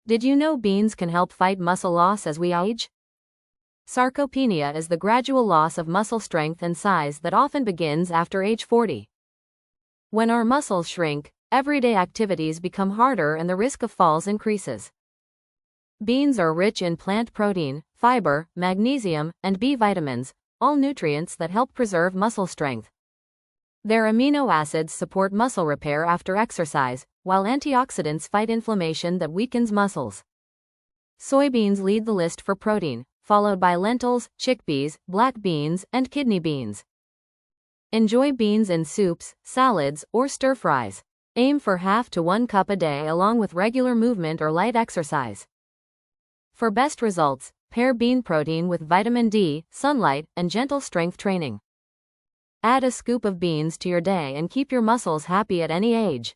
Did you know beans can help fight muscle loss as we age? Sarcopenia is the gradual loss of muscle strength and size that often begins after age 40. When our muscles shrink, everyday activities become harder and the risk of falls increases. Beans are rich in plant protein, fiber, magnesium, and B vitamins, all nutrients that help preserve muscle strength. Their amino acids support muscle repair after exercise, while antioxidants fight inflammation that weakens muscles. Soybeans lead the list for protein, followed by lentils, chickpeas, black beans, and kidney beans. Enjoy beans in soups, salads, or stir-fries. Aim for half to 1 cup a day along with regular movement or light exercise. For best results, pair bean protein with vitamin D, sunlight, and gentle strength training. Add a scoop of beans to your day and keep your muscles happy at any age.